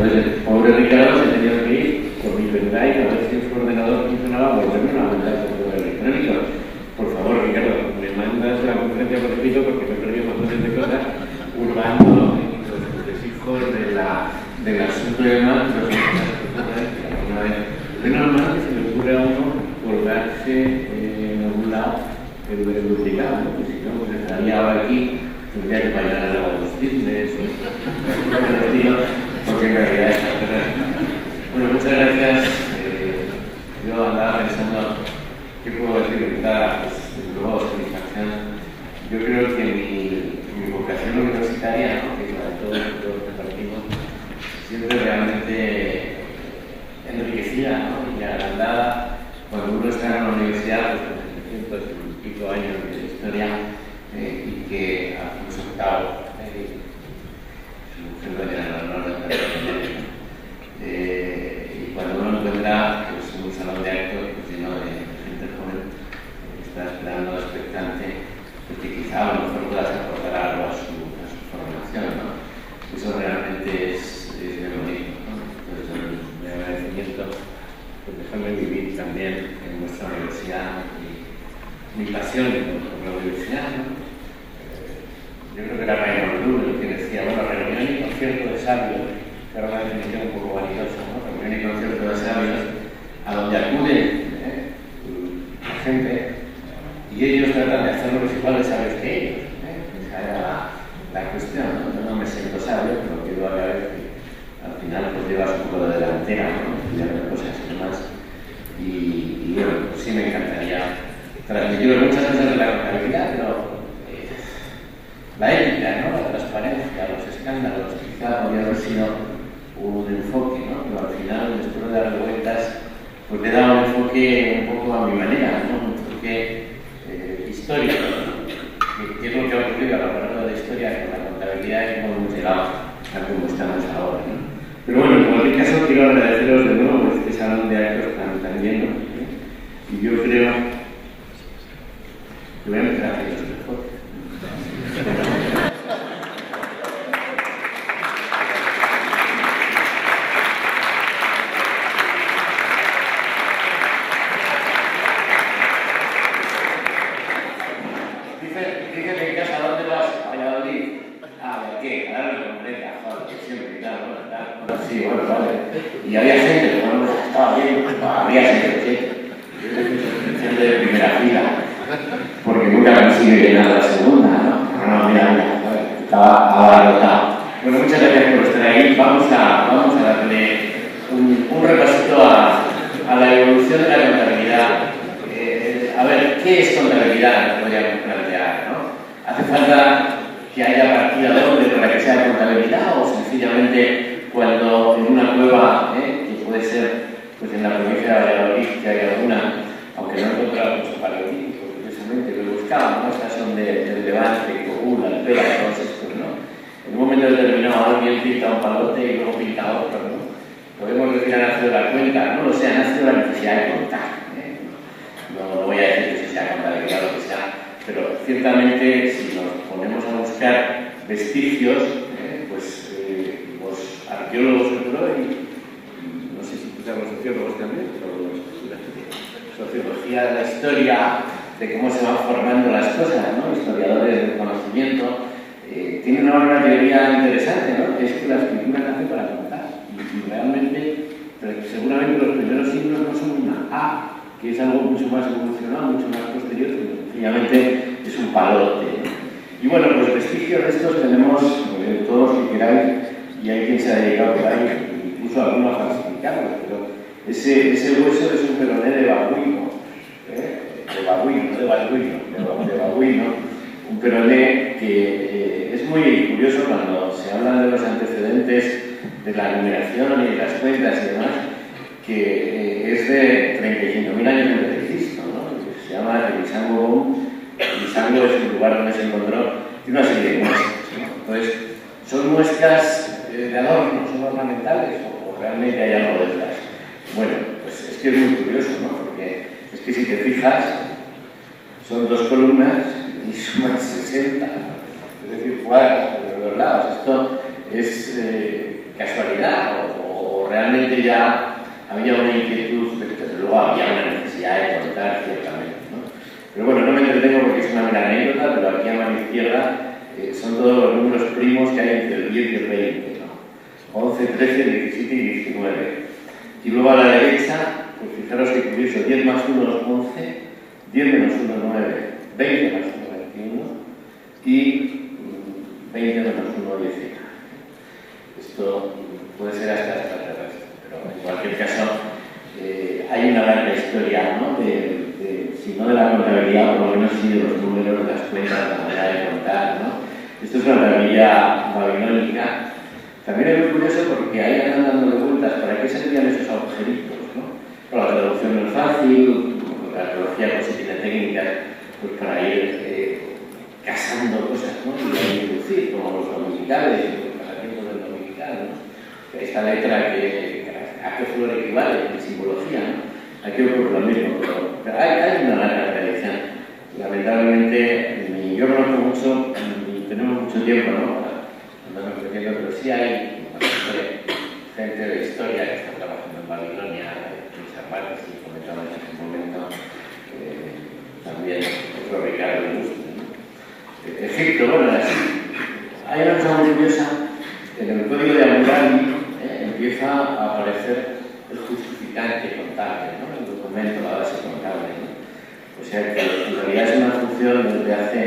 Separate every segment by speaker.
Speaker 1: Entonces, el pobre Ricardo se tenía que ir por mi pendrive a ver si su ordenador funcionaba, volverme a mandar por correo electrónico. Por favor, Ricardo, me mandas la conferencia por escrito porque me he perdido montones de cosas hurgando en los entresijos del asunto de demás, pero alguna vez. Es normal que se le ocurra a uno colgarse en algún lado el duplicado, ¿no? Pues si no, pues estaría ahora aquí, tendría que bailar al lado de los cisnes, porque en realidad es bueno, muchas gracias. Yo andaba pensando qué puedo decir de entrada, pues desde luego satisfacción. Yo creo que mi vocación universitaria, ¿no? Que es la de todos los que compartimos, siempre realmente enriquecida, ¿no? Y agrandada cuando uno está en la universidad, pues con 700 y pico años de historia, y que ha filosofado y cuando uno encuentra pues, un salón de actos pues, lleno de gente joven que está esperando expectante, pues que quizá a lo mejor puedas aportar algo a su formación, ¿no? Eso realmente es muy bonito, ¿no? Entonces, mi agradecimiento por dejarme vivir también en nuestra universidad y mi pasión por la universidad, ¿no? Yo creo que era Raymond Lull el que decía, bueno, reunión y concierto de sabios, que era una definición un poco vanidosa, ¿no? Reunión y concierto de sabios, a donde acude la gente y ellos tratan de hacerlos igual de sabios que ellos. Esa era la cuestión, ¿no? Yo no me siento sabio, pero quiero a la vez que al final pues llevas un poco de delantera, ¿no? Estudiar cosas y demás. Y bueno, pues sí me encantaría transmitir muchas cosas de la contabilidad, pero la ética, ¿no? La transparencia, los escándalos, quizá podría haber sido un enfoque, ¿no? Pero al final, después de dar vueltas, pues le he dado un enfoque un poco a mi manera, ¿no? Un enfoque histórico, ¿no? Que es lo que ha ocurrido a lo largo de la historia con la contabilidad y cómo hemos llegado a como estamos ahora, ¿no? Pero bueno, en cualquier caso, quiero agradeceros de nuevo este salón de actos tan lleno, ¿eh? Y yo creo que voy a meter a hacer los esfuerzos. Dice en casa, ¿dónde vas? A Valladolid. Ah, ¿de qué? Claro, me compré, joder, siempre, claro, sí, bueno, vale. Y había gente, bueno, estaba bien, había gente, gente de primera fila, porque nunca consigue llenar la segunda, ¿no? No, mira, estaba abarrotado. Bueno, muchas gracias por estar ahí. Vamos a darle un repasito a la evolución de la contabilidad. A ver, ¿qué es contabilidad? Podríamos plantear, ¿no? ¿Hace falta que haya partida doble para que sea contabilidad o sencillamente cuando en una cueva, que puede ser pues en la provincia de Valladolid, que hay alguna, aunque no he encontrado mucho paleolítico, precisamente, lo buscaba, ¿no? Estas son del Levante, Cogul, Alpera, todos estos, ¿no? En un momento determinado alguien pinta un palote y luego pinta otro, ¿no? Podemos decir, ha nacido la cuenta, no lo sé, ha nacido la necesidad de contar. No voy a decir que sea contabilidad o lo que sea, pero ciertamente si nos ponemos a buscar vestigios, pues los arqueólogos seguro y no sé si escuchan los sociólogos también, pero la sociología de la historia, de cómo se van formando las cosas, ¿no? Historiadores del conocimiento, tienen ahora una teoría interesante, ¿no? Que es que la escritura nace para contar y realmente, seguramente los primeros signos no son una A, que es algo mucho más evolucionado, mucho más posterior, que sencillamente es un palote, ¿no? Y bueno, pues vestigios de estos tenemos todos los que queráis, y hay quien se ha dedicado por ahí, incluso alguno a falsificarlos, pero ese hueso es un peroné de babuino, de babuino, un peroné que es muy curioso cuando se habla de los antecedentes de la numeración y de las cuentas y demás, que es de 35.000 años antes de Cristo, ¿no? Se llama Elisango. Elisango es el lugar donde se encontró, tiene una serie de muestras, ¿no? Entonces, ¿son muestras de adorno, son ornamentales o realmente hay algo detrás? Bueno, pues es que es muy curioso, ¿no? Porque es que si te fijas, son dos columnas y suman 60, es decir, cuadros de los lados. Esto es casualidad o evidentemente ya había una inquietud, desde luego había una necesidad de contar ciertamente, ¿no? Pero bueno, no me entretengo porque es una gran anécdota, pero aquí a mano izquierda son todos los números primos que hay entre el 10 y el 20, ¿no? 11, 13, 17 y 19. Y luego a la derecha, pues fijaros que curioso, 10 más 1 es 11, 10 menos 1 es 9, 20 más 1 es 21 y 20 menos 1 es 19. Esto puede ser hasta extraterrestre, pero en cualquier caso hay una larga historia, ¿no? Si no de la contabilidad, por lo menos sí de los números, de las cuentas, la manera de contar, ¿no? Esto es una maravilla babilónica. También es muy curioso porque ahí andan dándole vueltas para qué servían esos agujeritos, ¿no? Bueno, la traducción no es fácil, la arqueología pues sí tiene técnicas pues, para ir casando cosas, ¿no? Y ahí deducir, como los dominicales, los pasatiempos del dominical, ¿no? Esta letra a qué flor equivale en simbología, ¿no? Aquí ocurre lo mismo, pero hay una larga tradición. Lamentablemente, ni yo conozco mucho, ni tenemos mucho tiempo, ¿no? Andamos creciendo, pero sí hay gente de historia que está trabajando en Babilonia, mis hermanos, y comentamos en ese momento, también otro Ricardo Ilustre, ¿no? Egipto, bueno, hay una cosa muy curiosa, en el código de Hammurabi empieza a aparecer el justificante contable, ¿no? El documento, la base contable, ¿no? O sea que en realidad es una función desde hace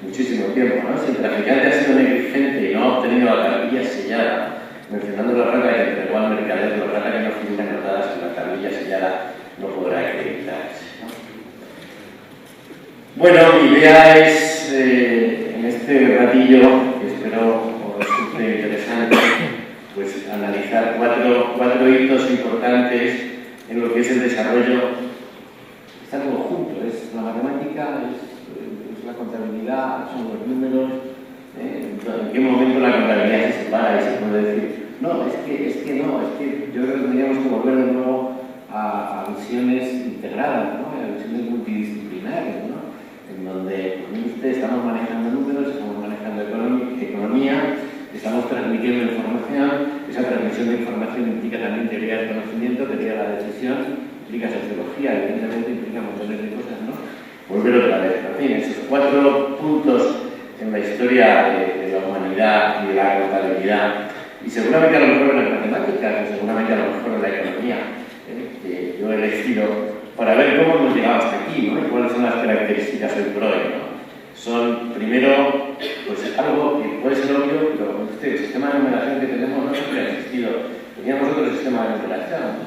Speaker 1: muchísimo tiempo, ¿no? Si el traficante ha sido negligente y no ha obtenido la tablilla sellada, mencionando la rata que entregó al mercader, la rata que no figuran anotadas en la tablilla sellada no podrá acreditarse, ¿no? Bueno, mi idea es, en este ratillo, que espero os resulte interesante, pues analizar cuatro hitos importantes en lo que es el desarrollo. Está todo junto, es la matemática, es la contabilidad, son los números. ¿En qué momento la contabilidad se separa y se puede decir, no, es que yo creo que tendríamos que volver de nuevo a visiones integradas, ¿no? A visiones multidisciplinarias, ¿no? En donde, pues, ustedes estamos manejando números, estamos manejando economía, estamos transmitiendo información, esa transmisión de información implica también teoría del conocimiento, teoría de la decisión, implica sociología, evidentemente implica montones de cosas, ¿no? Volver otra vez. En fin, esos 4 puntos en la historia de la humanidad y de la contabilidad, y seguramente a lo mejor en las matemáticas, o seguramente a lo mejor en la economía, que yo he elegido para ver cómo hemos llegado hasta aquí, ¿no? Y cuáles son las características del PROE, ¿no? Son, primero, pues algo que puede ser obvio, pero el sistema de numeración que tenemos no siempre ha existido. Teníamos otro sistema de numeración, ¿no?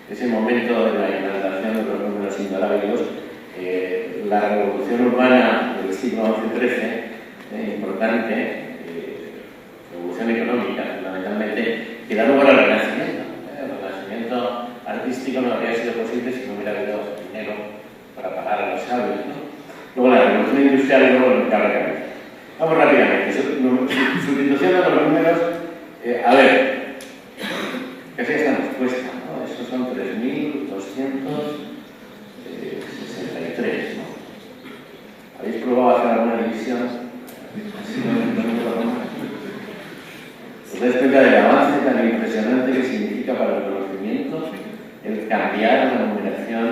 Speaker 1: Ese momento de la implantación de los números indolábilos, la revolución urbana del siglo XI-XIII, importante, revolución económica, fundamentalmente, que da lugar al Renacimiento. El Renacimiento artístico no habría sido posible si no hubiera habido dinero para pagar a los sabios, ¿no? Luego la revolución industrial y luego el mercado de capital. Vamos rápidamente. Sustitución de los números. A ver, casi esta respuesta, ¿no? Esos son 3.263, ¿no? ¿Habéis probado a hacer alguna división? ¿Os dais cuenta del avance tan impresionante que significa para el conocimiento el cambiar la numeración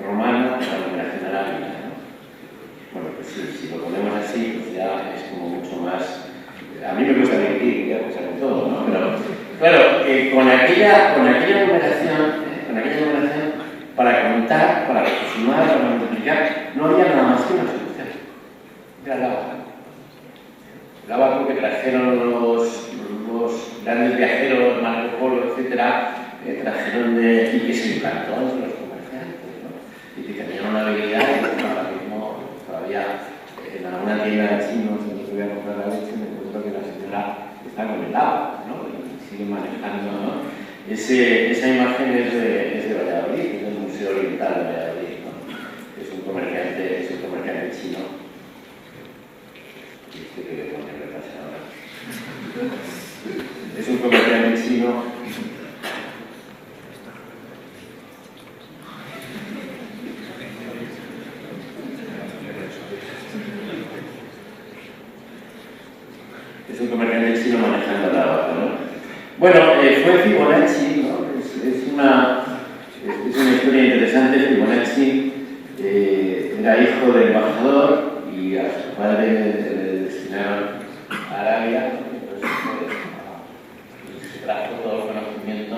Speaker 1: romana a la numeración arábiga, ¿no? Bueno, pues sí, si lo ponemos así, pues ya es como mucho más. A mí me cuesta mentir, ya pensar en todo, ¿no? Pero claro, con aquella numeración, para contar, para sumar, para multiplicar, no había nada más que una solución. Era el agua. El agua porque trajeron los grandes viajeros, Marco Polo, etcétera, trajeron y que se implantó entre los comerciantes, ¿no? Y que tenían una habilidad y que ahora mismo todavía en alguna tienda de chinos donde yo voy a comprar la leche me encuentro que la señora está con el agua, ¿no? Y sigue manejando, ¿no? Esa imagen es de Valladolid, es del Museo Oriental de Valladolid, ¿no? Es un comerciante chino. ¿Qué le pasa ahora? Es un comerciante chino. Es un comerciante chino manejando la vaca, ¿no? Bueno, fue Fibonacci, ¿no? una historia interesante. Fibonacci era hijo del embajador y a su padre le destinaron a Arabia. Entonces, se trajo todo el conocimiento,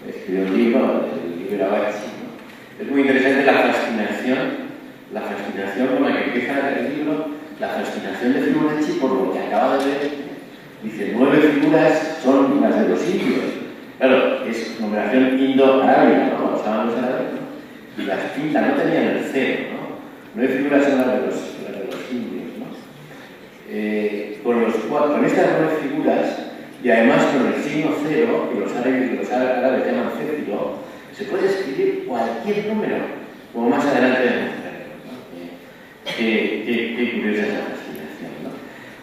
Speaker 1: escribió un libro, el libro Bacci, ¿no? Es muy interesante la fascinación con la que empieza el libro, la fascinación de Fibonacci por lo que acaba de ver. Dice, 9 figuras son las de los indios. Claro, es numeración indo-arábiga, ¿no? Usaban los árabes, ¿no? Y las pintas no tenían el cero, ¿no? 9 figuras son las de los indios, ¿no? Con estas 9 figuras, y además con el signo cero, que los árabes llaman céfiro, se puede escribir cualquier número, como más adelante demostraremos, ¿no? Qué curiosa esa fascinación, ¿no?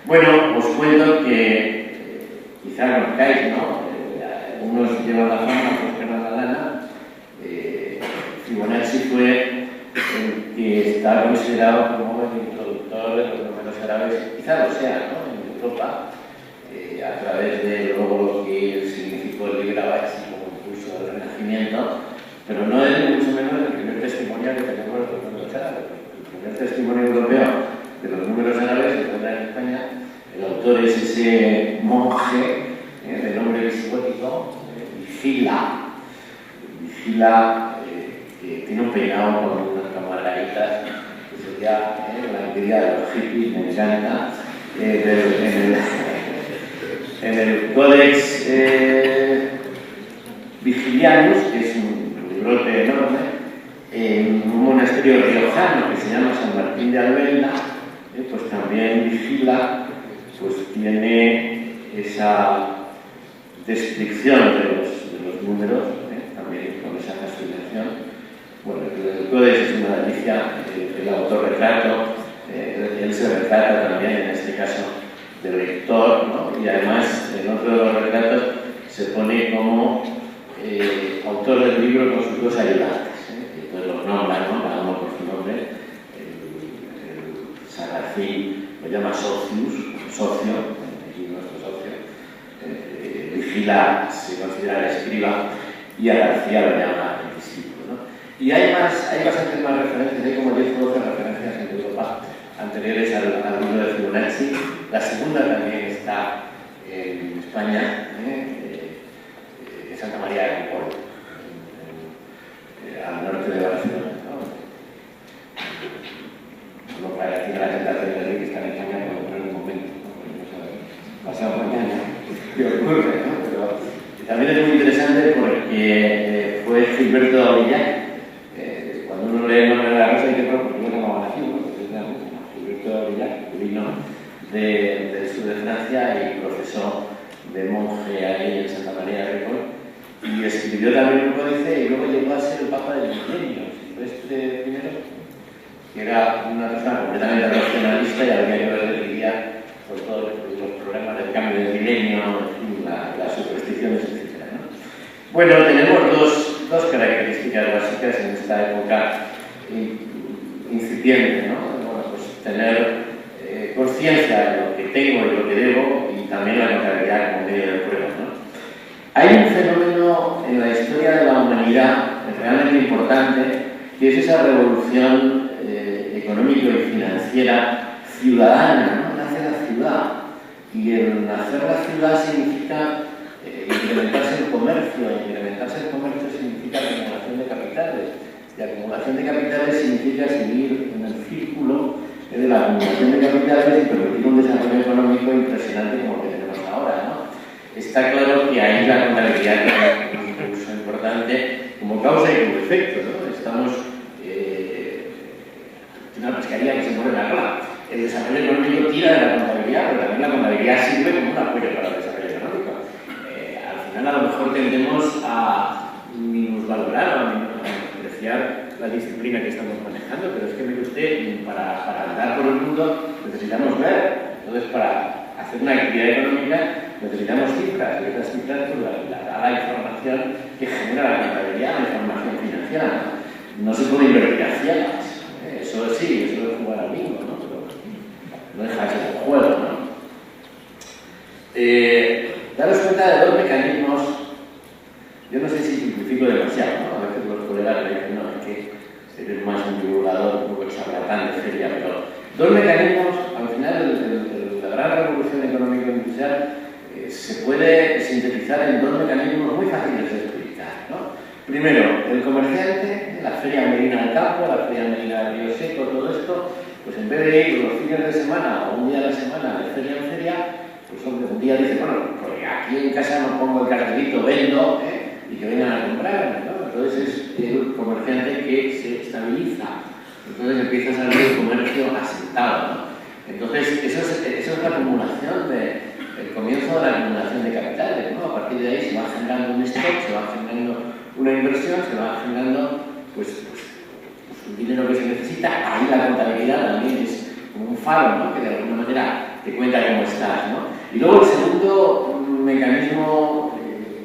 Speaker 1: Bueno, os cuento que quizá conozcáis, ¿no? Unos llevan la fama, otros llevan la lana. Fibonacci fue el que está considerado como el introductor de los números árabes, quizá lo sea, ¿no? En Europa, a través de luego lo que significó el libro Bacci como impulso del Renacimiento, pero no es ni mucho menos el primer testimonio que tenemos de los números árabes. El primer testimonio europeo de los números árabes se encuentra en España. El autor es ese monje de nombre visigótico, Vigila, que tiene un peinado con unas margaritas, que sería la envidia de los hippies, me encanta. En el Codex Vigilianus, que es un librote enorme, en un monasterio riojano que se llama San Martín de Albelda, pues también Vigila pues tiene esa descripción de los números, también con esa fascinación. Bueno, el Codex es una delicia, el autorretrato, él se retrata también, en este caso, del lector, ¿no? Y además, en otro de los retratos, se pone como autor del libro con sus 2 ayudantes. Entonces los nombran, ¿no? Cada uno por su nombre. El Sarracín lo llama socio, aquí nuestro socio. Vigila se considera el escriba y a García lo llama el discípulo, ¿no? Y hay bastantes más referencias, hay como 10 o 12 referencias en Europa anteriores al libro de Fibonacci. La segunda también está en España, en Santa María de Ripoll, al norte de Barcelona, ¿no? Lo que tiene la tentación de decir que está en España por un momento, ¿no? Pasado mañana, ¿qué ocurre, no? Pero también es muy interesante porque fue Gilberto de Aurillac. Cuando uno lee el nombre de la rosa dice, bueno, pues yo no me así, ¿no? Gilberto de Aurillac, que vino del sur de Francia y profesó de monje ahí en Santa María de Ripoll, y escribió también un códice y luego llegó a ser el Papa del Milenio, Silvestre I, que era una persona completamente racionalista y había que ver lidiar por todos los problemas del cambio del milenio, las supersticiones, etc., ¿no? Bueno, tenemos dos características básicas en esta época incipiente, ¿no? Bueno, pues tener conciencia de lo que tengo y lo que debo, y también la contabilidad como medio de prueba, ¿no? Hay un fenómeno en la historia de la humanidad realmente importante, que es esa revolución económica y financiera ciudadana, ¿no? Nace la ciudad, y el nacer la ciudad significa incrementarse el comercio. Incrementarse el comercio significa acumulación de capitales, y acumulación de capitales significa seguir en el círculo de la acumulación de capitales y permitir un desarrollo económico impresionante como el que tenemos ahora, ¿no? Está claro que ahí la contabilidad tiene un impulso importante como causa y como efecto, ¿no? Estamos en una pescaría que se mueve la cola. El desarrollo económico tira de la contabilidad, pero también la contabilidad sirve como un apoyo para el desarrollo económico. Al final, a lo mejor tendemos a minusvalorar o a menospreciar la disciplina que estamos manejando, pero es que, mire usted, para andar por el mundo necesitamos ver. Entonces, para hacer una actividad económica necesitamos cifras, y esas cifras pues, la da la información que genera la contabilidad, la información financiera. No se puede invertir a ciegas. Eso sí, eso es jugar al bingo, ¿no? Pero no deja de ser un juego, ¿no? Daros cuenta de 2 mecanismos. Yo no sé si simplifico critico demasiado, ¿no? A veces los colegas me dicen, no, es que eres más un divulgador, un poco charlatán de feria, pero dos mecanismos, al final, la gran revolución económico-industrial se puede sintetizar en dos mecanismos muy fáciles de explicar, ¿no? Primero, el comerciante, la feria merina del campo, la feria merina del río seco, todo esto, pues en vez de ir los fines de semana o un día a la semana de feria en feria, pues hombre, un día dice, bueno, pues aquí en casa no pongo el cartelito, vendo, y que vengan a comprarme, ¿no? Entonces es el comerciante que se estabiliza, entonces empieza a salir el comercio asentado, ¿no? Entonces eso es la acumulación el comienzo de la acumulación de capitales, ¿no? A partir de ahí se va generando un stock, se va generando una inversión, se va generando pues un dinero que se necesita. Ahí la contabilidad también es como un faro, ¿no? Que de alguna manera te cuenta cómo estás, ¿no? Y luego el segundo mecanismo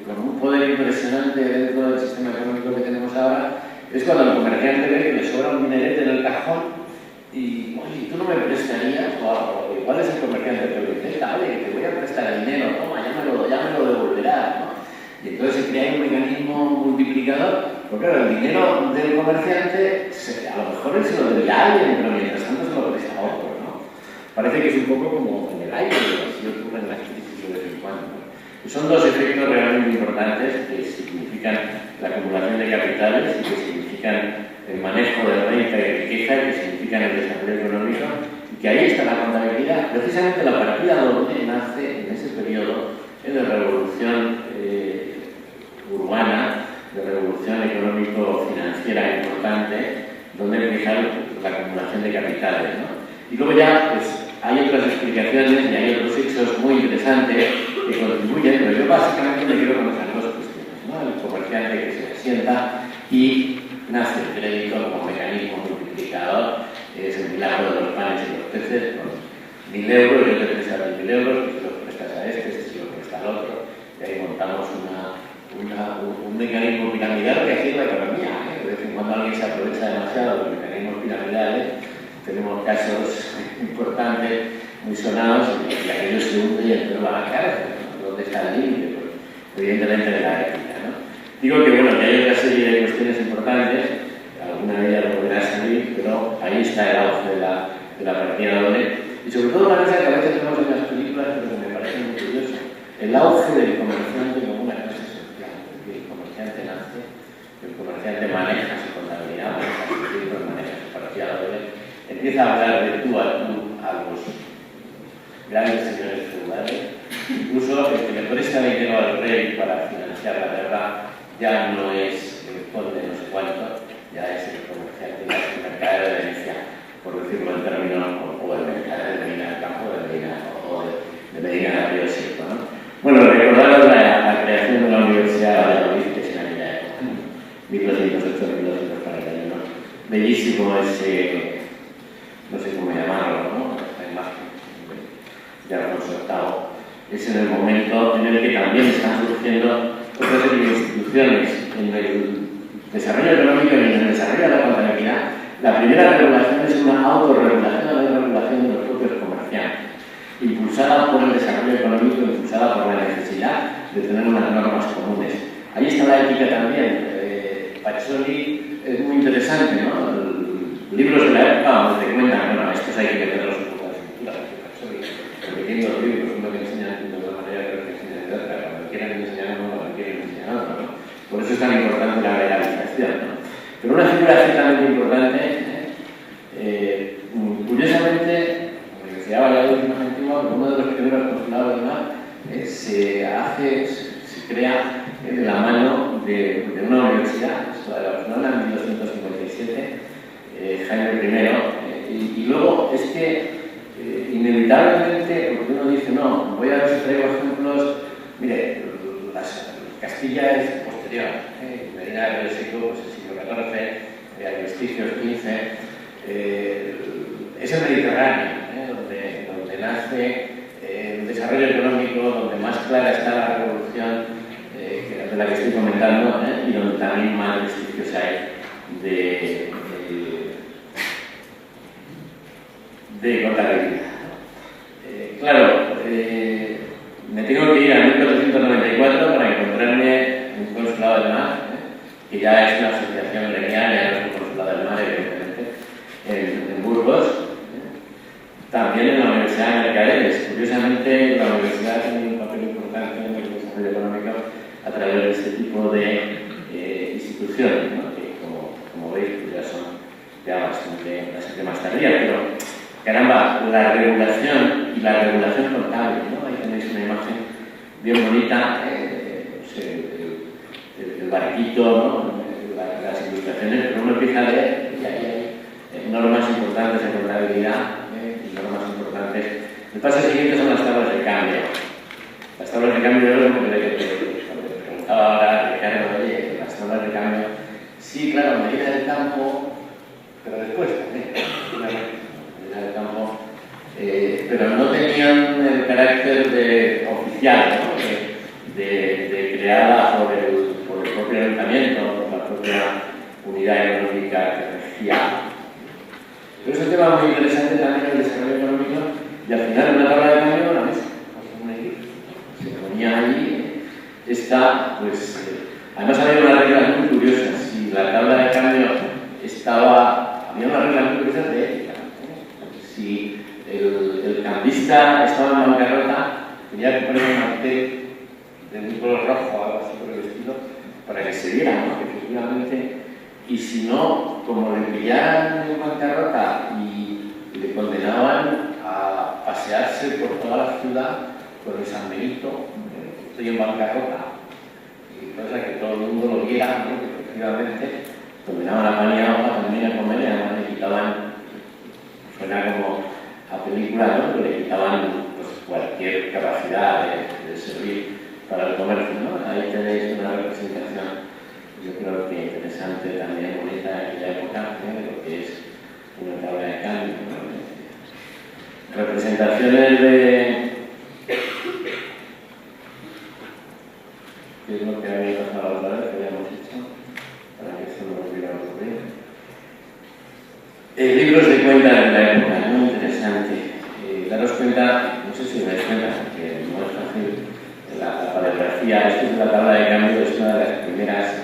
Speaker 1: con un poder impresionante dentro del sistema económico que tenemos ahora es cuando el comerciante ve que le sobra un dinerete en el cajón y, oye, ¿tú no me prestarías? O igual es el comerciante que lo intenta, oye, que te voy a prestar el dinero, toma, ya me lo devolverás, ¿no? Y entonces se crea un mecanismo multiplicador, porque claro, el dinero del comerciante, a lo mejor él se lo debe a alguien, pero mientras tanto se lo presta a otro, ¿no? Parece que es un poco como en el aire, así ocurre en las crisis de vez en cuando, ¿no? Y son dos efectos realmente importantes que significan la acumulación de capitales y que significan el manejo de renta y riqueza, que significan el desarrollo económico, y que ahí está la contabilidad. Precisamente la partida doble nace en ese periodo de revolución urbana, de revolución económico-financiera importante, donde empieza la acumulación de capitales, ¿no? Y luego ya pues, hay otras explicaciones y hay otros hechos muy interesantes que contribuyen, pero yo básicamente me quedo con esas dos cuestiones, ¿no? El comerciante que se asienta y nace el crédito como mecanismo multiplicador, es el milagro de los panes y los peces, con 1.000 euros, yo te presto a 1.000 euros, que se los prestas a este se los presta al otro, y ahí montamos un mecanismo piramidal que así es la economía, ¿eh? De vez en cuando alguien se aprovecha demasiado de los mecanismos piramidales, tenemos casos importantes, muy sonados, y aquello se hunde y entonces van a caer, ¿no? ¿Dónde está el límite? Pues, evidentemente de la ética, ¿no? Digo que bueno, que hay otra serie de cuestiones importantes, alguna de ellas volverá a salir, pero ahí está el auge de la partida doble, y sobre todo una cosa que a veces vemos en las películas, pero que me parece muy curioso, el auge del comerciante como una clase social, porque el comerciante nace, el comerciante maneja su contabilidad, maneja sus libros, maneja su partida doble, empieza a hablar de tú a los grandes señores feudales, incluso el que le presta dinero al rey para financiar la guerra ya no es el conde no sé cuánto, ya es el comerciante, ya es el mercader de Venecia, por decirlo en términos, o el mercader de Medina del Campo, de Medina del Río Seco, ¿no? Bueno, recordaros la creación de la Universidad de Valladolid, que es en aquella época, 1208-1241, bellísimo ese, no sé cómo llamarlo, ¿no? La imagen de Alfonso VIII, es en el momento en el que también están surgiendo otra serie de instituciones en el desarrollo económico y en el desarrollo de la contabilidad. La primera regulación es una autorregulación, la regulación de los propios comerciantes, impulsada por el desarrollo económico, impulsada por la necesidad de tener unas normas comunes. Ahí está la ética también. Pacioli es muy interesante, ¿no? Libros de la época donde te cuentan, bueno, estos hay que meterlos un poco a la cintura, Pacioli, repitiendo los libros, uno que enseña de una manera, otro que enseña de otra, cuando quieren enseñar uno, cuando quieren enseñar otro, ¿no? Por eso es tan importante la legalización, ¿no? Pero una figura ciertamente importante, curiosamente, la Universidad de Valladolid es más antigua, uno de los primeros postulados de MAP se crea de la mano de una universidad, la de Barcelona, en 1257, Jaime I, y luego es que inevitablemente, porque uno dice, no, voy a ver si traigo ejemplos, mire, Castilla es posterior, Medina del Río Seco, pues el siglo XIV, hay vestigios XV, es el Mediterráneo, donde nace el desarrollo económico, donde más clara está la revolución de la que estoy comentando, y donde también más vestigios hay de contabilidad. Claro, me tengo que ir a 1494 para encontrarme un consulado de más, que ya es una asociación gremial, ya no es un consulado del mar, evidentemente, en Burgos. También en la Universidad de Mercaderes. Curiosamente, la universidad tiene un papel importante en el desarrollo económico a través de este tipo de instituciones, ¿no? Que como veis pues ya son bastante más tardías, pero caramba, la regulación y la regulación contable, ¿no? Ahí tenéis una imagen bien bonita, el barquito, ¿no? Las ilustraciones, pero uno empieza a ver y ahí hay normas importantes de contabilidad. Normas importantes. El paso siguiente son las tablas de cambio. Las tablas de cambio, yo lo que preguntaba ahora Ricardo, oye, las tablas de cambio, sí, claro, medida del campo, pero después también, medida del campo, pero no tenían el carácter oficial, ¿no? de creada por el propio ayuntamiento, por la propia unidad económica que regía. Pero es un tema muy interesante también en el desarrollo económico y al final una tabla de cambio una mesa. Se ponía allí, además había unas reglas muy curiosas. Si la tabla de cambio había unas reglas muy curiosas de ética. Si el cambista estaba en bancarrota, tenía que poner un cartel de un color rojo o algo así por el estilo para que se viera, ¿no? Que efectivamente. Y si no, como le pillaran en bancarrota y le condenaban a pasearse por toda la ciudad con el San Benito, estoy en bancarrota, y cosa que todo el mundo lo viera, ¿no? Que efectivamente condenaban a Paniagua también a comer y además le quitaban, suena como a película, ¿no? Que le quitaban pues, cualquier capacidad de servir para el comercio, ¿no? Ahí tenéis una representación. Yo creo que interesante también, bonita en aquella época, de lo que es una tabla de cambio, ¿no? Representaciones de... ¿Qué es lo que había pasado la otra vez que habíamos hecho? Para que eso no volviera a ocurrir. Libros de cuenta de la época, muy interesante. Daros cuenta, no sé si os dais cuenta, porque no es fácil, la paleografía, esto es la tabla de cambio, es una de las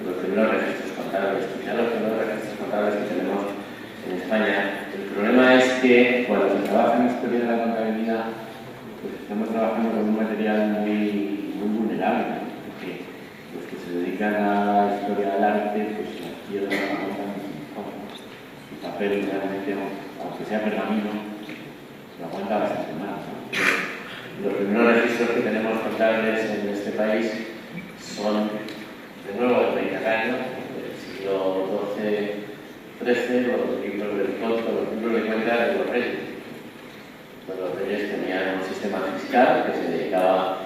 Speaker 1: los primeros registros contables, quizá los primeros registros contables que tenemos en España. El problema es que cuando se trabaja en historia de la contabilidad, pues estamos trabajando con un material muy vulnerable, porque los que se dedican a la historia del arte, pues la piedra la aguantan el papel realmente, aunque sea pergamino, lo aguanta bastante más, ¿no? Los primeros registros que tenemos contables en este país son de nuevo del Mediterráneo, del siglo XII-XIII, los libros del Coto, los libros de cuenta de los reyes. Pues los reyes tenían un sistema fiscal que se dedicaba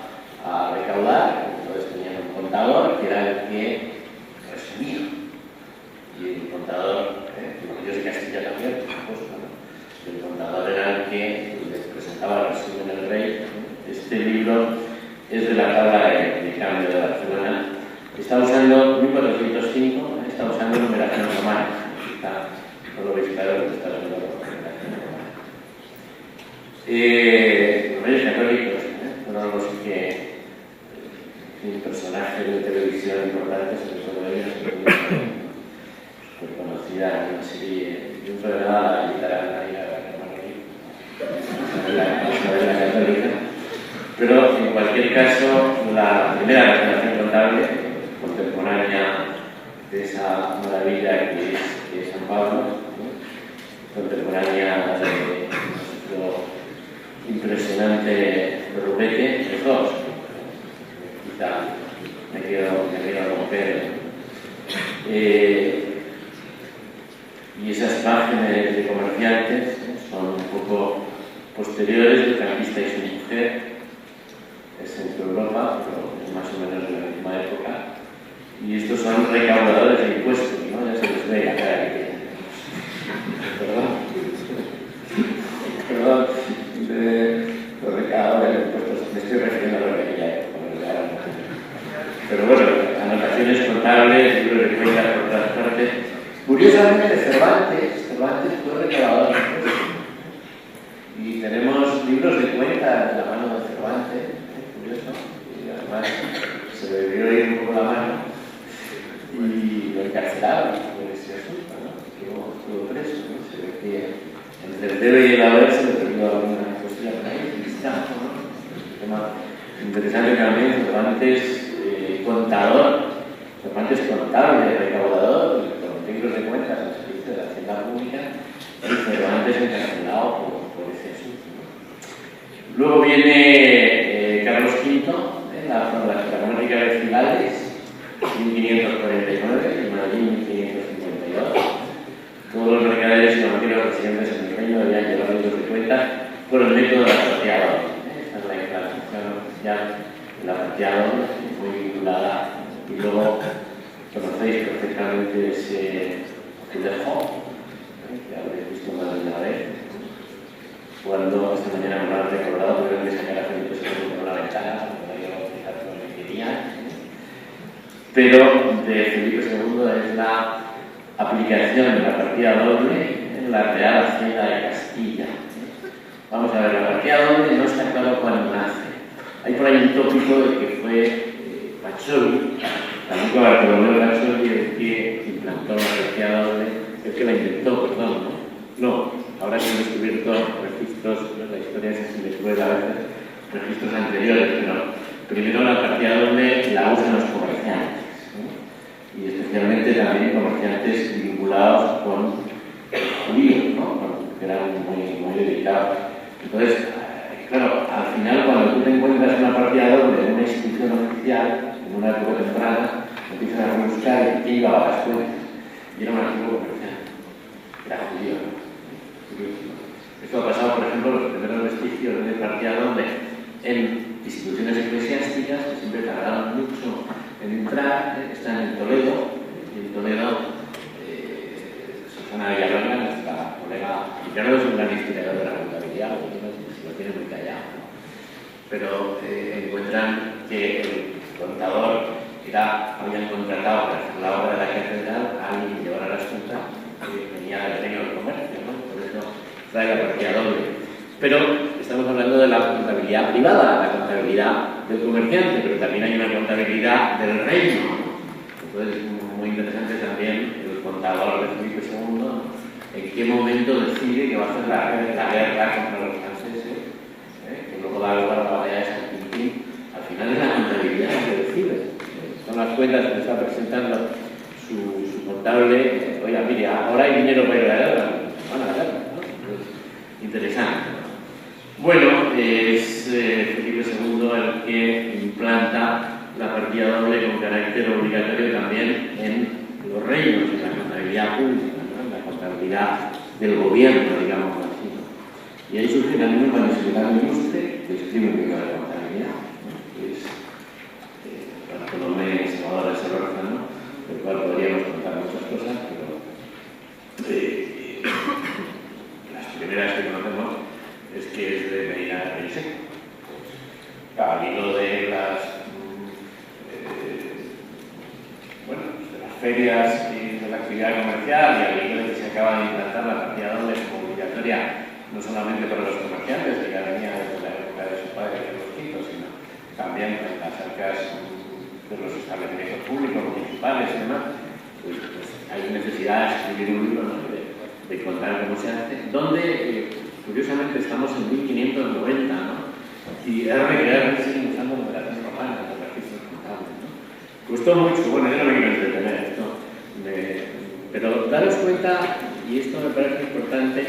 Speaker 1: a recaudar, entonces tenían un contador que era el que resumía. Y el contador, los reyes de Castilla también, por supuesto, ¿no? El contador era el que les presentaba el resumen del rey. Este libro es de la tabla de cambio de Barcelona. Está usando 1405, está usando numeración romana. No lo veis claro, pero está usando numeración romana. Los reyes católicos fueron los que un personaje de televisión importante, sobre todo ellos, súper conocida en una serie dentro de nada, la literaria la católica. Pero en cualquier caso, la primera regeneración contable contemporánea de esa maravilla que es San Pablo, ¿no? Contemporánea de nuestro impresionante Rubete, los dos. Quizá me quiero romper. Y esas imágenes de comerciantes son un poco posteriores, el franquista y su mujer. Es Centro Europa, pero es más o menos de la misma época. Y estos son recaudadores de impuestos, ¿no? Ya se les ve la cara que tienen. Perdón. Los recaudadores de impuestos, me estoy refiriendo a lo de aquella época. Pero bueno, anotaciones contables, libros de cuentas por todas partes. Curiosamente, Cervantes fue recaudador de impuestos. Y tenemos libros de cuentas de la mano de Cervantes. Curioso, y además se le debió ir un poco la mano y encarcelado por ese asunto, ¿no? Estuvo preso, ¿no? Se ve que entre el debe y el haber se le perdió alguna cosilla por ahí, ¿no? Un tema interesante también, Cervantes contador, Cervantes contable, recaudador, con libros de cuentas al servicio de la hacienda pública, y Cervantes encarcelado por ese asunto, ¿no? Luego viene Carlos V, la Crónica de Cigales, 1549, y Madrid 1552. Todos los mercaderes y los residentes en el reino habían llevado libros de cuentas por el método de la partida doble. Esta es la declaración oficial de la partida doble, muy vinculada. Y luego conocéis perfectamente ese Hall, que habréis visto más de una vez. Cuando esta mañana me lo han recordado, tuvieron que sacar a Felipe II por una ventana, para poder bautizar con lo que querían. Pero de Felipe II es la aplicación de la partida doble en la Real Hacienda de Castilla. Vamos a ver, la partida doble no está claro cuándo nace. Hay por ahí un tópico de que fue Pacioli, también Bartolomeo Pacioli, el que implantó la partida doble, el que la inventó, perdón, ¿no? Ahora se han descubierto registros, la historia es así después a veces, registros anteriores, pero primero la partida doble la usan los comerciantes, ¿no? Y especialmente también comerciantes vinculados con judíos, ¿no? Que eran muy dedicados. Entonces, claro, al final cuando tú te encuentras una partida doble en una institución oficial, en una época temprana, empiezas a buscar quién iba a las cuentas. Y era un antiguo comerciante, era judío, ¿no? Esto ha pasado, por ejemplo, los primeros vestigios de partida doble en instituciones eclesiásticas que siempre tardaron mucho en entrar. Están en Toledo, y en Toledo Susana Villarroya, nuestra colega, Villarroya es un gran historiador de la contabilidad, lo tiene muy callado, ¿no? Pero encuentran que el contador habían contratado para hacer la obra de la catedral a alguien que llevara las cuentas que venía del reino del comercio, ¿no? Por eso trae la partida doble. Pero estamos hablando de la contabilidad privada, la contabilidad del comerciante, pero también hay una contabilidad del reino, ¿no? Entonces es muy interesante también el contador de Felipe II, ¿no? En qué momento decide que va a hacer la guerra contra los franceses, que luego da lugar a la batalla de San Quintín. Al final es la contabilidad que decide. Son las cuentas que está presentando su contable. Oiga, mire, ahora hay dinero para ir a la guerra. Van a la guerra, ¿no? Entonces, interesante, ¿no? Bueno, es Felipe II el que implanta la partida doble con carácter obligatorio también en los reinos, en la contabilidad pública, ¿no? En la contabilidad del gobierno, digamos así, ¿no? Y ahí surge también un manuscrito ilustre que escribe un libro de contabilidad, ¿no? Que es Bartolomé Salvador de Solórzano, del cual podríamos contar muchas cosas, pero las primeras que conocemos es que es de Medina Reyes. Al hilo de las ferias y de la actividad comercial y al hilo de que se acaba de implantar la partida doble como obligatoria no solamente para los comerciantes, que ya venía desde la época de su padre y de los hijos, sino también en las arcas de los establecimientos públicos, municipales y demás, pues hay necesidad de escribir un libro, ¿no? de contar cómo se hace, donde curiosamente estamos en 1590, ¿no? Y R siguen usando numeración romana en los registros contables, ¿no? Costó mucho, bueno, yo no me quiero entretener esto, pero daros cuenta, y esto me parece importante,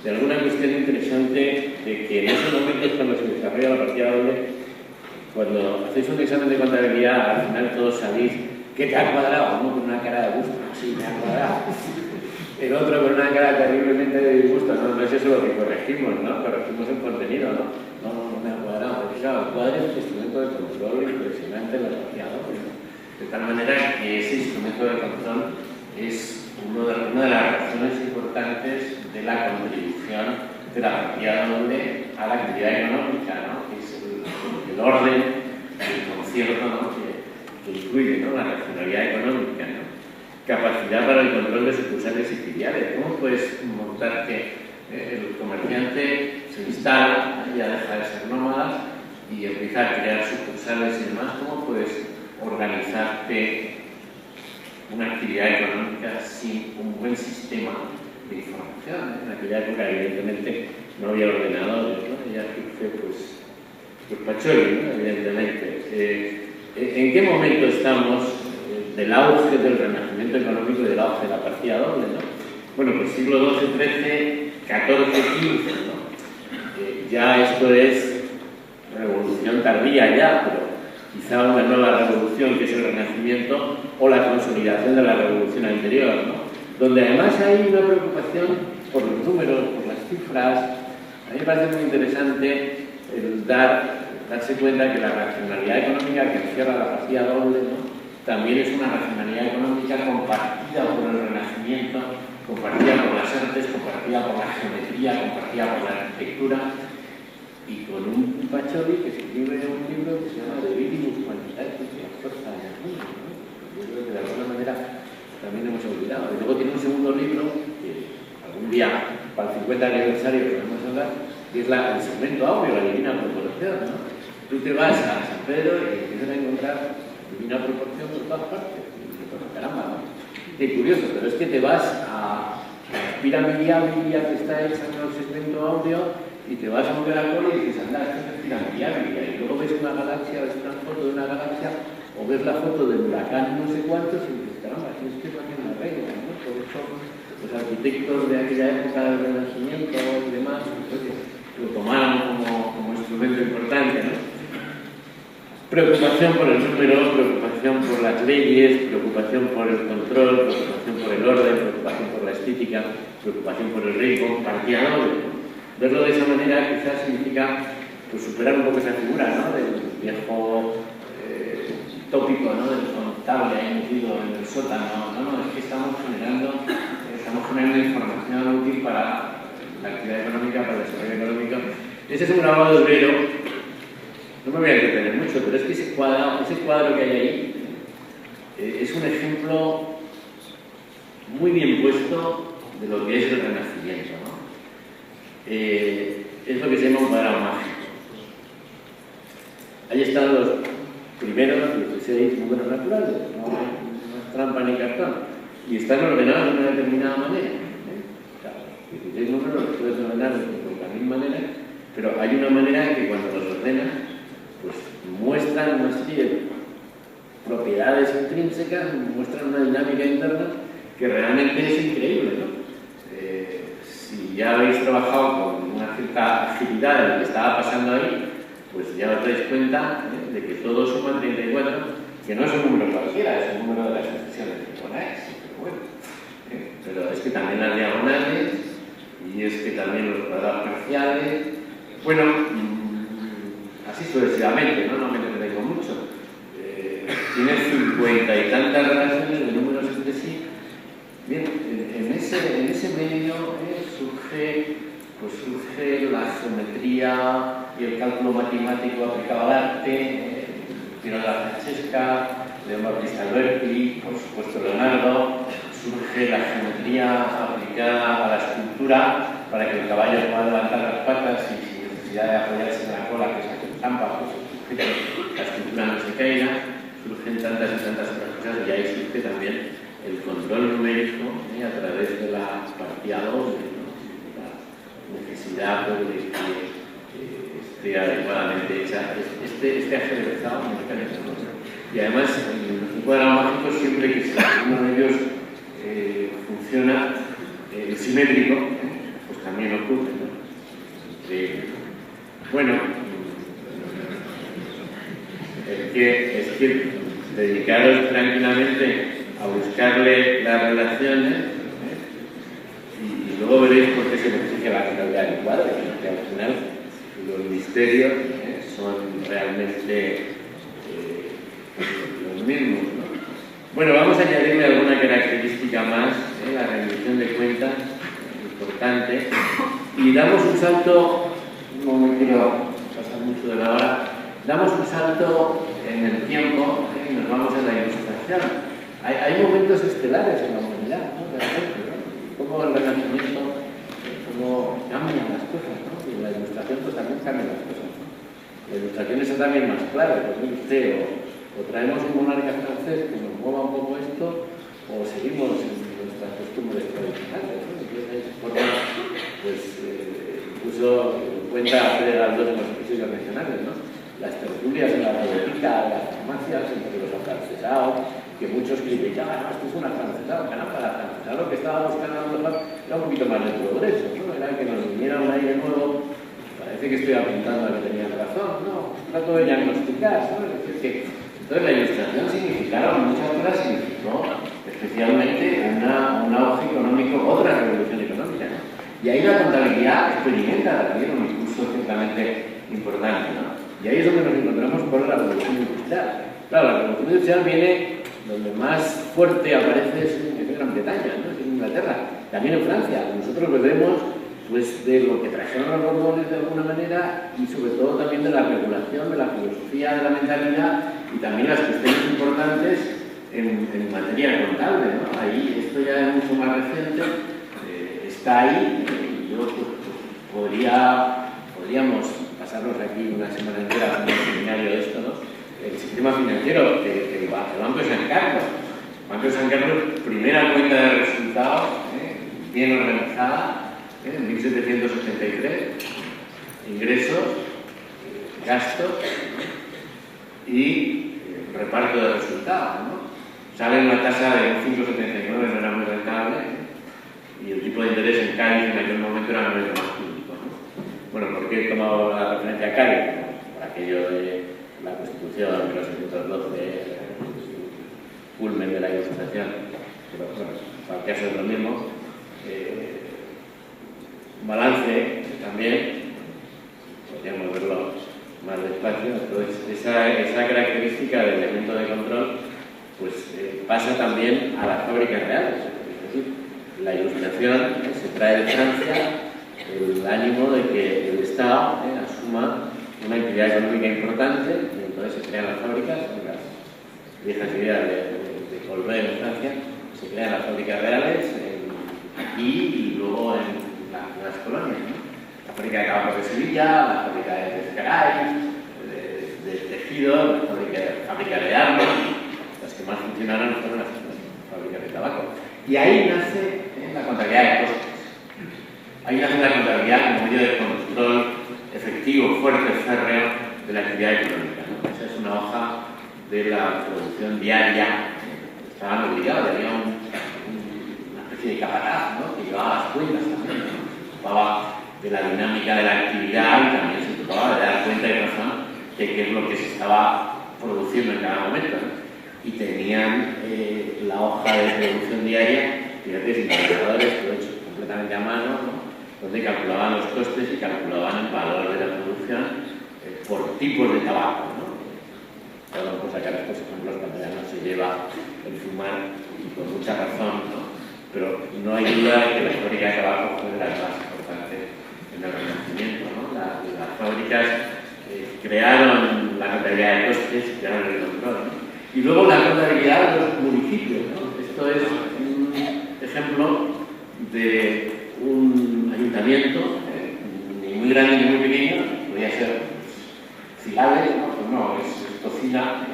Speaker 1: de alguna cuestión interesante de que en esos momentos cuando se desarrolla la partida doble, cuando hacéis un examen de contabilidad, al final todos sabéis que te ha cuadrado, uno con una cara de gusto, sí, me ha cuadrado. El otro con una cara terriblemente de disgusto, no es eso lo que corregimos, ¿no? Corregimos el contenido, ¿no? No me ha cuadrado. Porque claro, el cuadro es un instrumento de control impresionante en la partida doble, ¿no? De tal manera que ese instrumento de control es una de las razones importantes de la contribución de la partida doble a la actividad económica, ¿no? Que es el orden, el concierto, ¿no? que incluye, ¿no? La racionalidad económica, ¿no? Capacidad para el control de sucursales y filiales. ¿Cómo puedes montar que el comerciante se instala, ya deja de ser nómada y empieza a crear sucursales y demás? ¿Cómo puedes organizarte una actividad económica sin un buen sistema de información. En aquella época, evidentemente, no había ordenadores, ¿no? Ya surge, pues Pacioli, ¿no? Evidentemente. ¿En qué momento estamos del auge del renacimiento económico y del auge de la partida doble, ¿no? Bueno, pues siglo XII, XIII, XIV, XV, ¿no? Ya esto es revolución tardía ya, pero quizá una nueva revolución que es el Renacimiento o la consolidación de la revolución anterior, ¿no? Donde además hay una preocupación por los números, por las cifras. A mí me parece muy interesante el darse cuenta que la racionalidad económica que encierra la partida doble, ¿no? También es una racionalidad económica compartida por el Renacimiento, compartida por las artes, compartida por la geometría, compartida por la arquitectura, y con un Pacioli que escribe un libro que se llama De Vidimus Quantitatis y Absorta en el mundo, ¿no? Yo creo que de alguna manera también hemos olvidado. Y luego tiene un segundo libro que algún día, para el 50 aniversario, podemos hablar, que es el segmento áureo, la divina proporción, ¿no? Tú te vas a San Pedro y empiezas a encontrar divina proporción por todas partes. Y dices, caramba, ¿no? Qué curioso, pero es que te vas a la piramidal que está hecha en el segmento áureo y te vas a un caracol y dices, anda, esto es piramidal. Y luego ves una galaxia, ves una foto de una galaxia, o ves la foto del huracán no sé cuántos y dices, caramba, si es que no hay una regla, ¿no? Por eso los arquitectos de aquella época del Renacimiento y demás, pues, lo tomaron como instrumento importante, ¿no? Preocupación por el número, preocupación por las leyes, preocupación por el control, preocupación por el orden, preocupación por la estética, preocupación por el ritmo, partida doble. Verlo de esa manera quizás significa pues, superar un poco esa figura, ¿no? Del viejo tópico, ¿no? Del contable ahí metido en el sótano. No, es que estamos generando información útil para la actividad económica, para el desarrollo económico. Ese es un grabado obrero. No me voy a entretener mucho, pero es que ese cuadro que hay ahí es un ejemplo muy bien puesto de lo que es el Renacimiento, ¿no? Es lo que se llama un cuadrado mágico. Ahí están los primeros 16 números naturales, no es trampa ni cartón, y están ordenados de una determinada manera. Claro, 16 números los puedes ordenar de 50.000 maneras, pero hay una manera en que cuando los ordenas, pues muestran una serie de propiedades intrínsecas, muestran una dinámica interna que realmente es increíble, ¿no? Si ya habéis trabajado con una cierta agilidad en lo que estaba pasando ahí, pues ya os dais cuenta de que todo suma 34, que no es un número cualquiera, es un número de las sucesiones diagonales, pero bueno. Pero es que también las diagonales, y es que también los cuadrados parciales. Bueno, así sucesivamente, ¿no? No me entretengo mucho. Tiene 50 y tantas relaciones de números entre sí. Bien, en ese medio surge la geometría y el cálculo matemático aplicado al arte, Piero de la Francesca, León Battista Alberti, por supuesto Leonardo. Surge la geometría aplicada a la escultura para que el caballo pueda levantar las patas y sin necesidad de apoyarse en la cola, que es la que trampa, pues surge que la escultura no se caiga. Surgen tantas y tantas otras cosas, y ahí surge también el control numérico a través de la partida doble, ¿no? La necesidad de que esté adecuadamente hecha este ajedrezado mecánico, ¿no? Y además, en un cuadrado mágico, siempre que uno de ellos funciona simétrico, pues también ocurre, ¿no? Bueno, es que dedicaros tranquilamente a buscarle las relaciones, y luego veréis por qué se exige la totalidad del cuadro, que al final los misterios son realmente los mismos, ¿no? Bueno, vamos a añadirle alguna característica más, la rendición de cuentas, importante, y damos un salto, no me quiero pasar mucho de la hora, damos un salto en el tiempo y nos vamos a la ilustración. Hay momentos estelares en la humanidad, ¿no? De repente, ¿no? Como el Renacimiento, cómo cambian las cosas, ¿no? Y en la ilustración pues también cambian las cosas, ¿no? La ilustración es también más clara, pues mire usted, o traemos un monarca francés que nos mueva un poco esto, cuenta Fede Galdós en los episodios nacionales, ¿no? Las tertulias en la bodeguita, las farmacias, entre los afrancesados, que muchos criticaban, no, esto es una francesada, caramba, la francesada lo que estaba buscando a lo mejor era un poquito más de progreso, ¿no? Era que nos viniera un aire nuevo. Parece que estoy apuntando a que tenían razón, no, trato de diagnosticar, ¿no? Es decir, que entonces la ilustración significaron muchas cosas, significó especialmente un auge económico, otra revolución económica, ¿no? Y ahí la contabilidad experimenta también un impulso ciertamente importante, ¿no? Y ahí es donde nos encontramos con la revolución industrial. Claro, la revolución industrial viene donde más fuerte aparece es en Gran Bretaña, ¿no? Es en Inglaterra, también en Francia. Nosotros bebemos pues de lo que trajeron los Borbones de alguna manera y sobre todo también de la regulación, de la filosofía, de la mentalidad y también las cuestiones importantes en materia contable, ¿no? Ahí esto ya es mucho más reciente, está ahí, yo podríamos pasarnos aquí una semana entera haciendo un seminario de esto, ¿no? El sistema financiero, el Banco de San Carlos. El Banco de San Carlos, primera cuenta de resultados, bien organizada, en 1783, ingresos, gastos y reparto de resultados, ¿no? Sale una tasa de 5,79, no era muy rentable, y el tipo de interés en Cádiz en aquel momento era 9,5, ¿no? Bueno, ¿por qué he tomado la referencia a Cádiz? Por aquello de la Constitución de 1812, culmen de la Ilustración, pero bueno, para el caso es lo mismo. Balance también, podríamos verlo más despacio, entonces esa característica del elemento de control pues pasa también a las fábricas reales, es decir, la Ilustración se trae de Francia el ánimo de que el Estado asuma una actividad económica importante, y entonces se crean las fábricas, las viejas ideas de Colbert en Francia, se crean las fábricas reales aquí y luego en las colonias, ¿no? La fábrica de caballos de Sevilla, la fábrica de Zgaray, de tejido, la fábrica de armas, las que más funcionaron fueron las fábricas de tabaco. Y ahí nace la contabilidad de costes. Ahí nace la contabilidad como medio de control efectivo, fuerte, férreo de la actividad económica, ¿no? Esa es una hoja de la producción diaria. Estaban obligados, había una especie de capataz, ¿no? Que llevaba las cuentas también, ¿no? Se ocupaba de la dinámica de la actividad y también se ocupaba de dar cuenta y razón de qué es lo que se estaba produciendo en cada momento, ¿no? Y tenían la hoja de producción diaria, fíjate, sin calculadores, todo hecho completamente a mano, ¿no? Donde calculaban los costes y calculaban el valor de la producción por tipos de tabaco, ¿no? Podemos sacar estos ejemplos cuando ya no se lleva el fumar y con mucha razón, ¿no? Pero no hay duda de que las fábricas de tabaco fueron las más importantes en el Renacimiento, ¿no? Las fábricas crearon la contabilidad de costes, crearon el control, ¿no? Y luego la contabilidad de los municipios, ¿no? Esto es un ejemplo de un ayuntamiento, ni muy grande ni muy pequeño, podría ser Cigales, ¿no? Pues no, es Tocina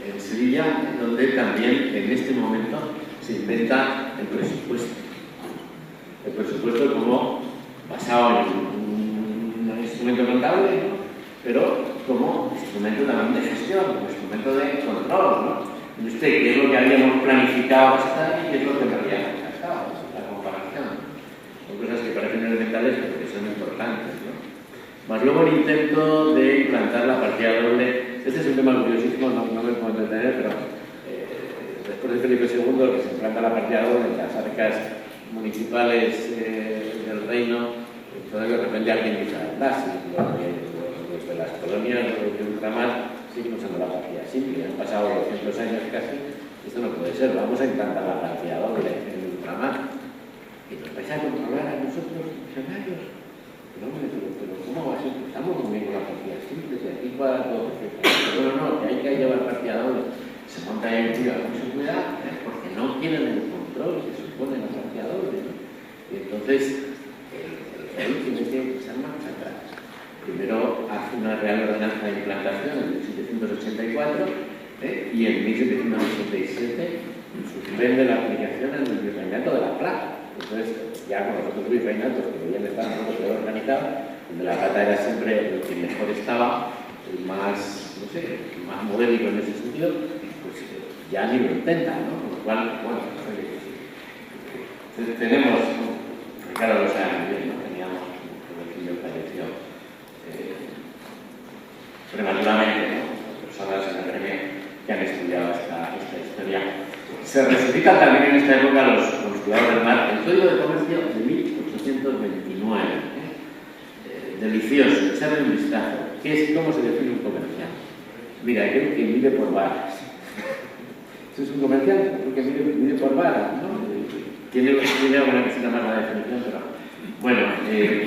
Speaker 1: en Sevilla, donde también en este momento se inventa el presupuesto. El presupuesto como basado en un instrumento contable, ¿no? Pero como instrumento también de gestión, como instrumento de control, ¿no? Y usted, ¿qué es lo que habíamos planificado gastar y qué es lo que no habíamos gastado? La comparación. Son cosas que parecen elementales, pero que son importantes, ¿no? Más luego el intento de implantar la partida doble. Este es un tema curiosísimo, no me puedo entretener, pero después de Felipe II, que se implanta la partida doble en las arcas municipales del reino, entonces de repente alguien dice, desde las colonias de ultramar siguen usando la partida simple, han pasado 200 años casi, esto no puede ser, vamos a implantar la partida doble en ultramar. ¿Y nos vais a controlar a nosotros, funcionarios? Pero ¿cómo va a ser? Estamos muy bien con la partida simple, de aquí para todo perfecto. Pero no, que hay que llevar partida doble. Se monta ahí el tío a mucha cuidado, porque no quieren el control que supone la partida doble, ¿no? Y entonces, él tiene que echar marcha atrás. Primero hace una real ordenanza de implantación en 1784 y en 1787 suspende la aplicación en el virreinato de la Plata. Entonces, ya con los otros virreinatos que debían estar un poco peor organizados, donde la rata era siempre el que mejor estaba, el más, no sé, el más modélico en ese sentido, pues ya ni lo intenta, ¿no? Con lo cual, bueno, tenemos, Ricardo lo sabe muy bien, ¿no? Teníamos, como el falleció prematuramente, ¿no? Personas en el gremio que han estudiado esta historia. Se resucitan también en esta época los cuidados del mar. El Código de Comercio de 1829. Delicioso, echarle un vistazo. ¿Cómo se define un comerciante? Mira, aquel que mide por varas. Eso es un comerciante, porque mide por varas, ¿no? Tiene alguna que sea más la definición, pero bueno,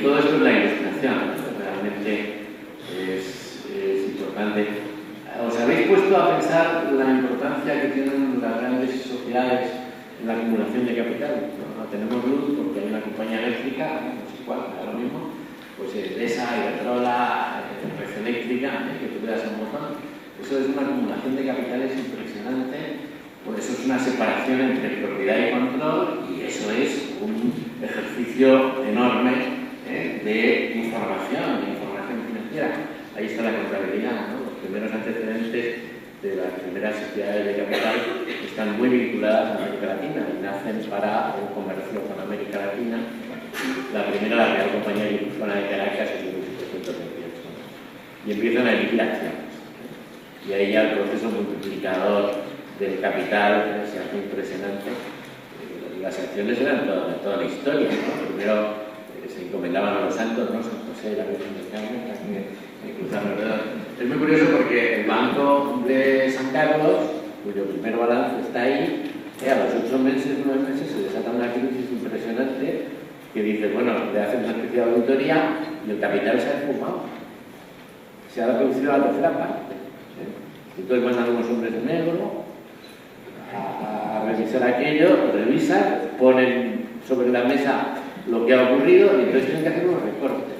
Speaker 1: todo esto es la ilustración, ¿no? Realmente es importante. ¿Os habéis puesto a pensar la importancia que tienen las grandes sociedades en la acumulación de capital? ¿No? Tenemos luz porque hay una compañía eléctrica, no sé cuál, ahora mismo, pues Endesa, Iberdrola, Red Eléctrica, que tú le das un botón. Eso es una acumulación de capitales impresionante, por eso es una separación entre propiedad y control, y eso es un ejercicio enorme de información financiera. Ahí está la contabilidad, ¿no? Los primeros antecedentes de las primeras sociedades de capital están muy vinculadas a América Latina y nacen para el comercio con América Latina. La primera, la Real Compañía Guipuzcoana de Caracas, es de 1828, ¿no? Y empiezan a emitir acciones. Y ahí ya el proceso multiplicador del capital se hace impresionante. Las acciones eran toda la historia, ¿no? Primero se encomendaban a los santos, ¿no? San José, la Virgen del Carmen, es muy curioso porque el Banco de San Carlos, cuyo primer balance está ahí, a los 8 meses, 9 meses, se desata una crisis impresionante que dice, bueno, le hacen una especie de auditoría y el capital se ha esfumado. Se ha reducido a la tercera parte. Entonces mandan unos hombres de negro a revisar aquello, revisan, ponen sobre la mesa lo que ha ocurrido y entonces tienen que hacer unos recortes.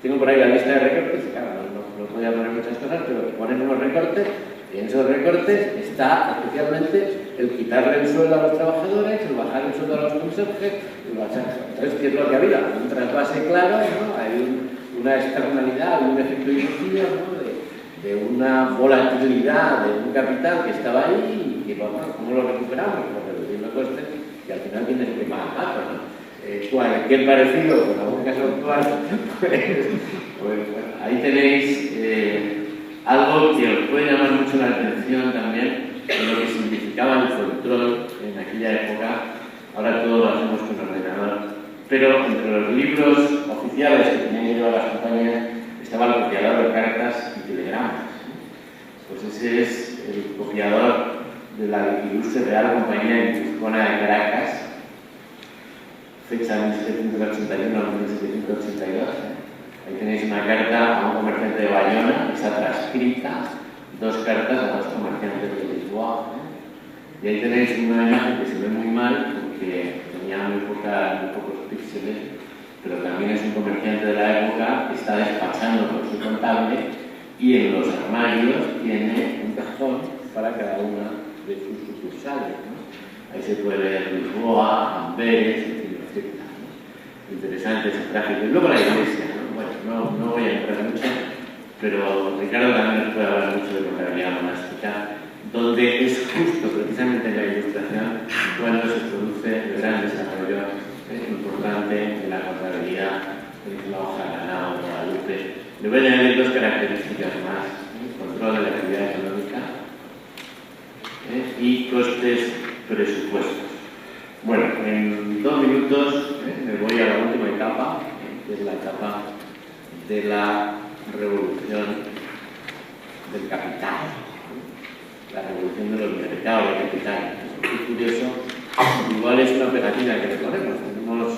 Speaker 1: Tengo por ahí la lista de recortes, claro, no podía poner muchas cosas, pero ponen unos recortes y en esos recortes está especialmente el quitarle el sueldo a los trabajadores, el bajar el sueldo a los conserjes, entonces, ¿qué es lo que había? Un trasvase claro, ¿no? Hay una externalidad, un efecto inducido, ¿no? De una volatilidad de un capital que estaba ahí y que, bueno, ¿cómo lo recuperamos? Pues reduciendo costes y al final tienes que pagar gato, ¿no? Cualquier parecido con algún caso actual, pues ahí tenéis algo que os puede llamar mucho la atención también de lo que significaba el control en aquella época. Ahora todo lo hacemos con el ordenador, pero entre los libros oficiales que tenían que llevar las compañías estaba el copiador de cartas y telegramas. Pues ese es el copiador de la ilustre Real Compañía Guipuzcoana de Caracas, fecha 1781 a 1782. Ahí tenéis una carta a un comerciante de Bayona, que está transcrita, 2 cartas a 2 comerciantes de Lisboa. Y ahí tenéis una imagen que se ve muy mal porque tenía muy pocos píxeles, pero también es un comerciante de la época que está despachando con su contable y en los armarios tiene un cajón para cada una de sus sucursales, ¿no? Ahí se puede ver Lisboa, Amberes, etc. ¿no? Interesante ese tráfico. Y luego la iglesia, ¿no? Bueno, no voy a entrar mucho, pero Ricardo también nos puede hablar mucho de contabilidad monástica, donde es justo precisamente en la ilustración cuando se produce el gran desarrollo importante de la contabilidad en la hoja Ganado, Guadalupe. Le voy a añadir 2 características más: control de la actividad económica y costes presupuestos. Bueno, en 2 minutos me voy a la última etapa, que es la etapa de la revolución del capital, la revolución de los mercados de capital. Es curioso, igual es una pegatina que le ponemos. Tenemos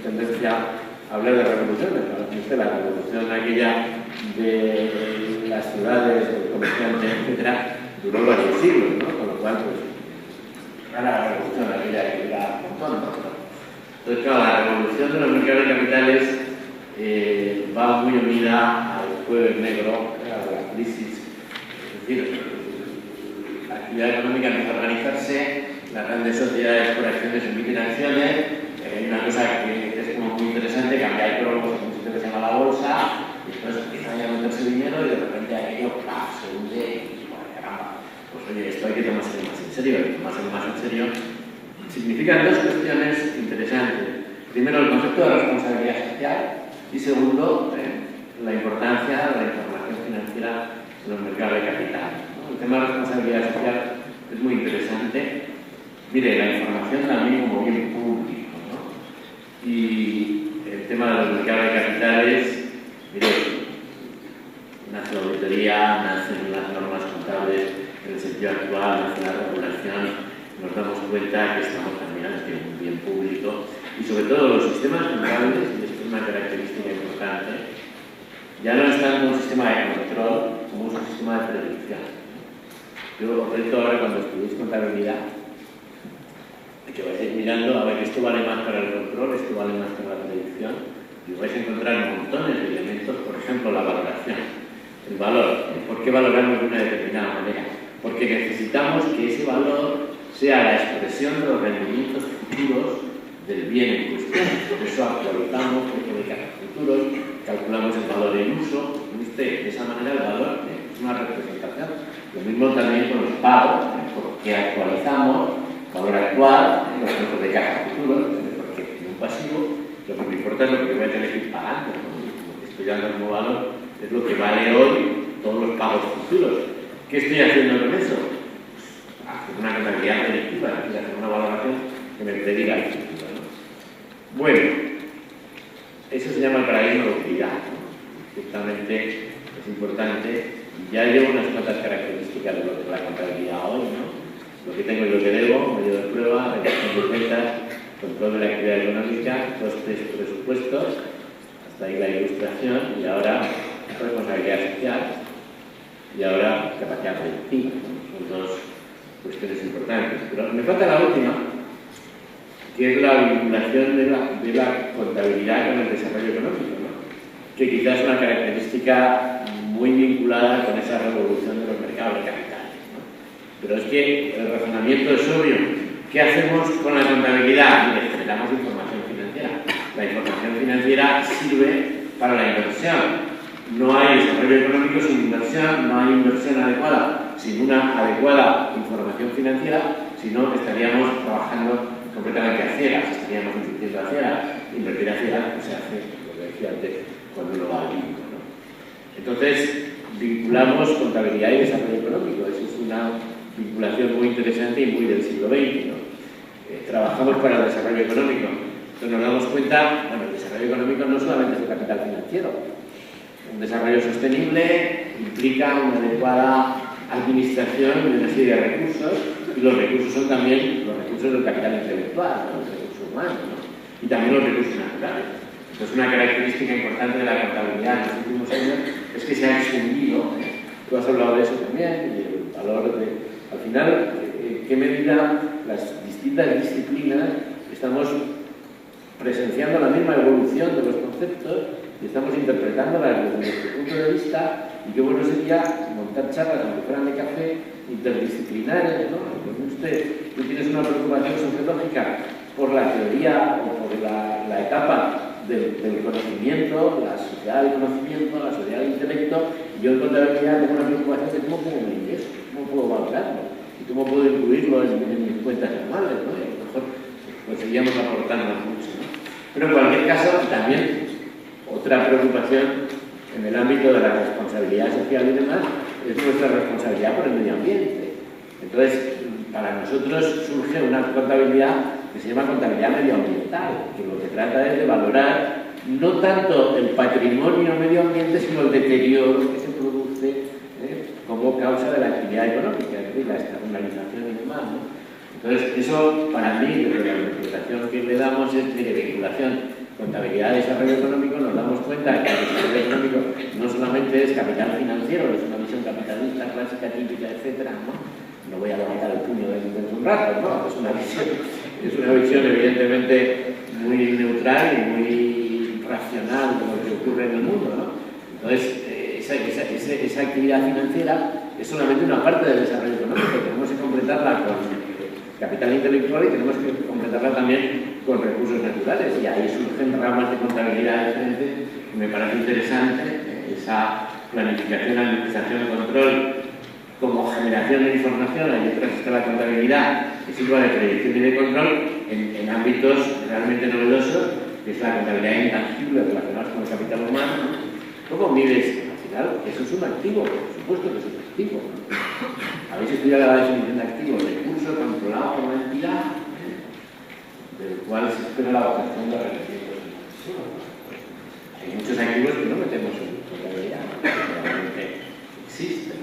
Speaker 1: tendencia a hablar de revoluciones, pero la revolución aquella de las ciudades, del comerciante, etcétera, duró varios siglos, ¿no? Con lo cual, pues, era la revolución aquella que era un montón, ¿no? Entonces, claro, la revolución de los mercados de capitales va muy unida al jueves negro, a la crisis. Es decir, la actividad económica empieza a organizarse, las grandes sociedades por acciones emiten acciones. Hay una cosa que es como muy interesante, cambiar cromos en un sitio que se llama la bolsa, pues oye, esto hay que tomárselo más en serio. Y tomárselo más en serio significan dos cuestiones interesantes. Primero, el concepto de responsabilidad social y segundo, la importancia de la información financiera en los mercados de capital, ¿no? El tema de la responsabilidad social es muy interesante. Mire, la información también como bien público, ¿no? Y el tema de los mercados de capitales, mire, nace la auditoría, nacen las normas contables en el sentido actual, nace la regulación, nos damos cuenta que estamos también ante un bien público y sobre todo los sistemas contables, y esto es una característica importante, ya no están como un sistema de control, como un sistema de predicción. Yo os reto ahora cuando estudiéis contabilidad, que vais mirando a ver que esto vale más para el control, esto vale más para la predicción, y vais a encontrar montones de elementos, por ejemplo, la valoración, el valor. ¿Por qué valoramos de una determinada manera? Porque necesitamos que ese valor sea la expresión de los rendimientos futuros del bien en cuestión. Por eso actualizamos hipotecas futuros, calculamos el valor en uso. De esa manera el valor es una representación. Lo mismo también con los pagos, porque actualizamos valor actual, los flujos de caja futuros, porque en un pasivo lo que me importa es lo que voy a tener que ir pagando, ¿no? Lo que estoy dando como valor es lo que vale hoy todos los pagos futuros. ¿Qué estoy haciendo con eso? Hacer una contabilidad predictiva, hacer una valoración que me prediga el futuro, ¿no? Bueno, eso se llama el paradigma de utilidad, ¿no? Justamente es importante. Ya llevo unas cuantas características de lo que es la contabilidad hoy, ¿no? Lo que tengo y lo que debo, medio de prueba, redacción de cuentas, control de la actividad económica, costes y presupuestos, hasta ahí la ilustración, y ahora responsabilidad social, y ahora capacidad predictiva, ¿no? Son dos cuestiones importantes. Pero me falta la última, que es la vinculación de la contabilidad con el desarrollo económico, ¿no? Que quizás es una característica muy vinculada con esa revolución de los mercados de capitales, ¿no? Pero es que el razonamiento es obvio. ¿Qué hacemos con la contabilidad? Mire, generamos información financiera. La información financiera sirve para la inversión. No hay desarrollo económico sin inversión, no hay inversión adecuada sin una adecuada información financiera, si no estaríamos trabajando completamente a ciegas, estaríamos invirtiendo a ciegas. Invertir a ciegas no se hace, lo que decía antes, cuando uno va al bingo, ¿no? Entonces, vinculamos contabilidad y desarrollo económico. Eso es una vinculación muy interesante y muy del siglo XX, ¿no? Trabajamos para el desarrollo económico. Entonces nos damos cuenta, bueno, el desarrollo económico no solamente es el capital financiero. Un desarrollo sostenible implica una adecuada administración de una serie de recursos, y los recursos son también los recursos del capital intelectual, ¿no? Los recursos humanos, ¿no? Y también los recursos naturales. Entonces, una característica importante de la contabilidad en los últimos años es que se ha extendido, tú has hablado de eso también, y el valor de, al final, en qué medida las distintas disciplinas estamos presenciando la misma evolución de los conceptos y estamos interpretándolas desde nuestro punto de vista, y qué bueno sería montar charlas, aunque fueran de café, interdisciplinares, ¿no? Tú tienes una preocupación sociológica por la teoría o por la etapa del conocimiento, la sociedad del conocimiento, la sociedad del intelecto, y yo en contabilidad tengo una preocupación de cómo puedo medir eso, cómo puedo valorarlo, y cómo puedo incluirlo en mis cuentas anuales, ¿no? Y a lo mejor pues seguíamos aportando mucho, ¿no? Pero en cualquier caso, también otra preocupación en el ámbito de la responsabilidad social y demás es nuestra responsabilidad por el medio ambiente. Entonces, para nosotros surge una contabilidad que se llama contabilidad medioambiental, que lo que trata es de valorar no tanto el patrimonio medioambiente, sino el deterioro que se produce como causa de la actividad económica, es decir, la externalización y demás, ¿no? Entonces, eso para mí, desde la interpretación que le damos es de vinculación contabilidad y desarrollo económico. Nos damos cuenta que el desarrollo económico no solamente es capital financiero, es una visión capitalista, clásica, típica, etcétera, ¿no? No voy a levantar el puño dentro de un rato, ¿no? Es una visión evidentemente muy neutral y muy racional de lo que ocurre en el mundo, ¿no? Entonces, esa actividad financiera es solamente una parte del desarrollo económico. Tenemos que completarla con capital intelectual y tenemos que completarla también con recursos naturales, y ahí surgen ramas de contabilidad diferentes que me parece interesante, esa planificación, administración, control como generación de información, hay otras está la contabilidad, que sirva de predicción y de control en ámbitos realmente novedosos, que es la contabilidad intangible relacionada con el capital humano. ¿Cómo mides? Al final, eso es un activo, por supuesto que es un activo. Habéis estudiado la definición de activo, recurso controlado por una entidad, del cual se espera la votación de rendimientos. Hay muchos activos que no metemos en contabilidad, que realmente existen.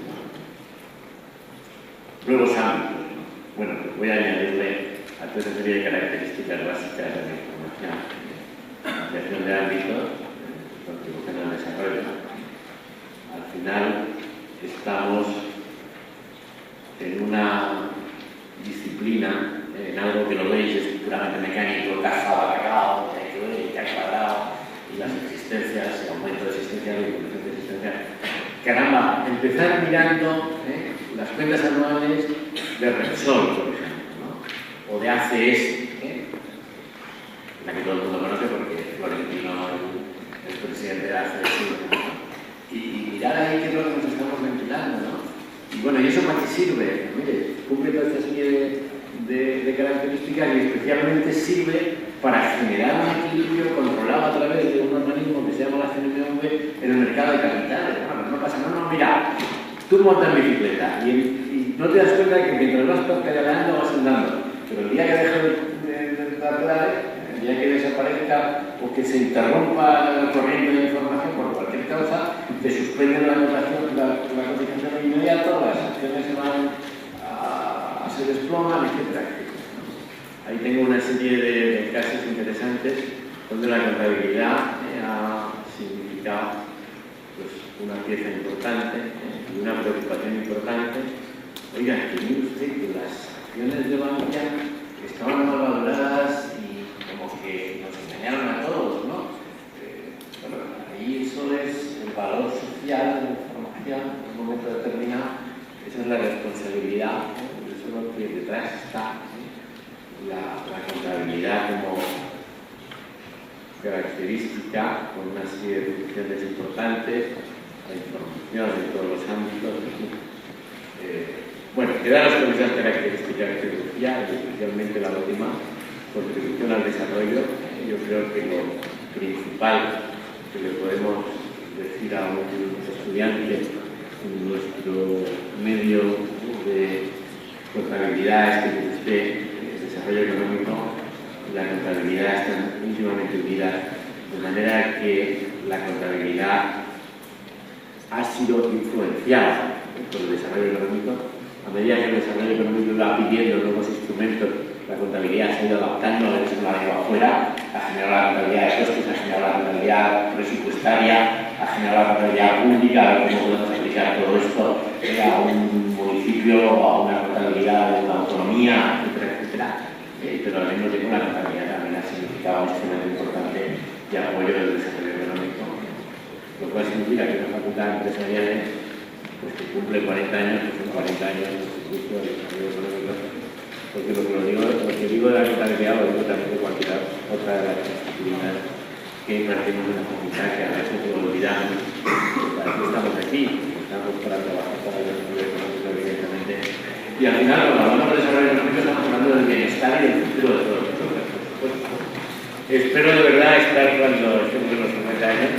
Speaker 1: Nuevos ámbitos. Bueno, pues voy a añadirle a toda esa serie de características básicas de la información. Ampliación de ámbitos, contribución al desarrollo. Al final estamos en una disciplina, en algo que lo veis es puramente mecánico, caja abarcado, caja cuadrado, y las existencias, el aumento de existencia, la evolución de existencia. Caramba, empezar mirando las cuentas anuales de Repsol, por ejemplo, ¿no? O de ACS, la que todo el mundo conoce porque Florentino es presidente de ACS, y mirar ahí qué es lo que nos estamos ventilando, ¿no? Y bueno, ¿y eso para qué sirve? Mire, cumple toda esta serie de características y especialmente sirve para generar un equilibrio controlado a través de un organismo que se llama la CNMV en el mercado de capitales. Bueno, no pasa nada, no, mira, tú montas bicicleta y no te das cuenta de que mientras vas pedaleando vas andando, pero el día que dejes de pedalear, el día que desaparezca o que se interrumpa la corriente de información por cualquier causa, te suspende la anotación, la cotización de inmediato, las acciones se desploman, etcétera, etcétera. Ahí tengo una serie de casos interesantes donde la contabilidad ha significado pues, una pieza importante y una preocupación importante. Oiga, que mire usted que las acciones de Bankia estaban mal valoradas y como que nos engañaron a todos, ¿no? Bueno, ahí eso es el valor social de la información en un momento determinado. Esa es la responsabilidad, ¿no? Eso es lo que detrás está, la contabilidad como característica, con una serie de funciones importantes, la información en todos los ámbitos. Bueno, quedaros con esas características que decía, y especialmente la última, contribución al desarrollo. Yo creo que lo principal que le podemos decir a un estudiante en nuestro medio de contabilidad es que usted, el desarrollo económico y la contabilidad están íntimamente unidas, de manera que la contabilidad ha sido influenciada por el desarrollo económico. A medida que el desarrollo económico va pidiendo nuevos instrumentos, la contabilidad se ha ido adaptando, a veces la lleva afuera, a generar la contabilidad de costes, a generar la contabilidad presupuestaria, a generar la contabilidad pública, a ver cómo podemos aplicar todo esto a un municipio o a una contabilidad de una autonomía, etcétera, etcétera. Pero al mismo tiempo la contabilidad también ha significado un instrumento importante de apoyo del desarrollo económico, lo cual significa que una facultad empresarial pues que cumple 40 años, pues son 40 años de servicio al desarrollo económico, porque lo que digo de la contabilidad lo digo también de cualquier otra de las disciplinas que impartimos en la facultad, que a veces nos olvidamos, para qué estamos aquí, estamos para trabajar para el desarrollo económico, evidentemente, y al final cuando hablamos de desarrollo económico estamos hablando del bienestar y del futuro de todos nosotros, por supuesto. Espero de verdad estar cuando estemos en los 50 años,